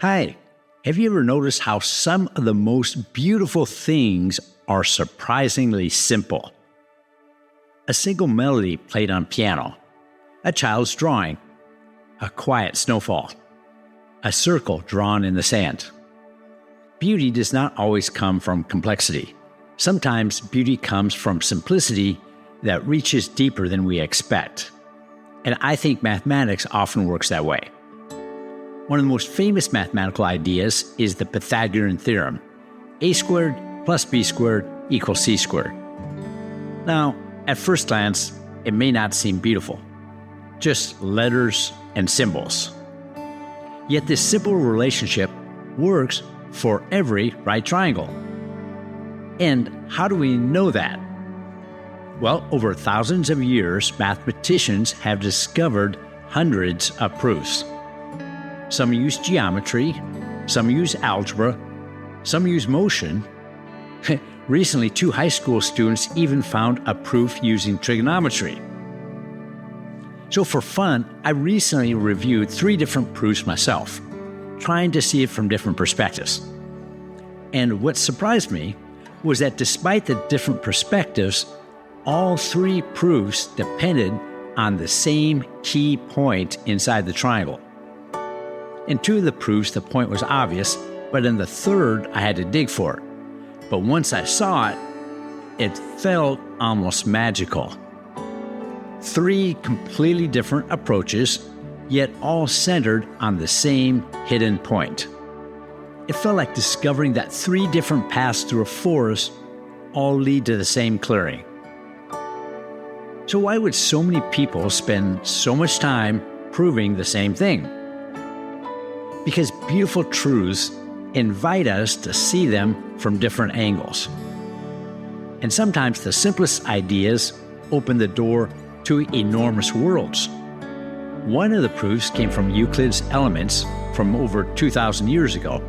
Hi, have you ever noticed how some of the most beautiful things are surprisingly simple? A single melody played on piano, a child's drawing, a quiet snowfall, a circle drawn in the sand. Beauty does not always come from complexity. Sometimes beauty comes from simplicity that reaches deeper than we expect. And I think mathematics often works that way. One of the most famous mathematical ideas is the Pythagorean theorem. A squared plus b squared equals c squared. Now, at first glance, it may not seem beautiful. Just letters and symbols. Yet this simple relationship works for every right triangle. And how do we know that? Well, over thousands of years, mathematicians have discovered hundreds of proofs. Some use geometry, some use algebra, some use motion. Recently, 2 high school students even found a proof using trigonometry. So for fun, I recently reviewed 3 different proofs myself, trying to see it from different perspectives. And what surprised me was that despite the different perspectives, all 3 proofs depended on the same key point inside the triangle. In 2 of the proofs, the point was obvious, but in the 3rd, I had to dig for it. But once I saw it, it felt almost magical. 3 completely different approaches, yet all centered on the same hidden point. It felt like discovering that 3 different paths through a forest all lead to the same clearing. So why would so many people spend so much time proving the same thing? Because beautiful truths invite us to see them from different angles. And sometimes the simplest ideas open the door to enormous worlds. One of the proofs came from Euclid's Elements from over 2,000 years ago.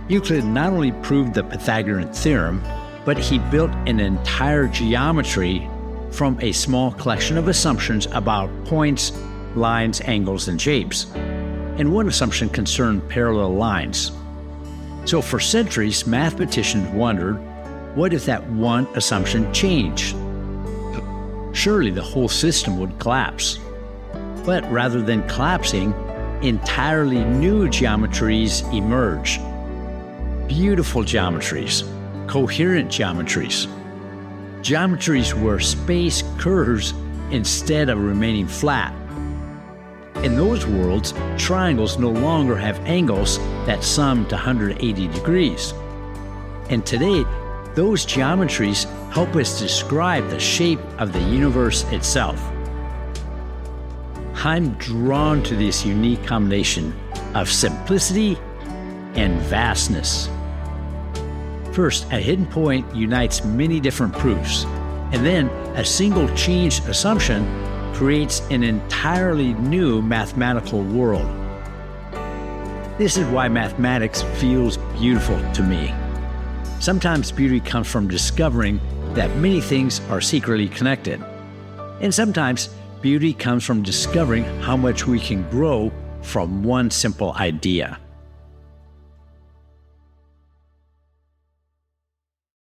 Euclid not only proved the Pythagorean theorem, but he built an entire geometry from a small collection of assumptions about points, lines, angles, and shapes. And one assumption concerned parallel lines. So for centuries, mathematicians wondered, what if that one assumption changed? Surely the whole system would collapse. But rather than collapsing, entirely new geometries emerged. Beautiful geometries, coherent geometries. Geometries where space curves instead of remaining flat. In those worlds, triangles no longer have angles that sum to 180 degrees. And today, those geometries help us describe the shape of the universe itself. I'm drawn to this unique combination of simplicity and vastness. First, a hidden point unites many different proofs, and then a single changed assumption creates an entirely new mathematical world. This is why mathematics feels beautiful to me. Sometimes beauty comes from discovering that many things are secretly connected. And sometimes beauty comes from discovering how much we can grow from one simple idea.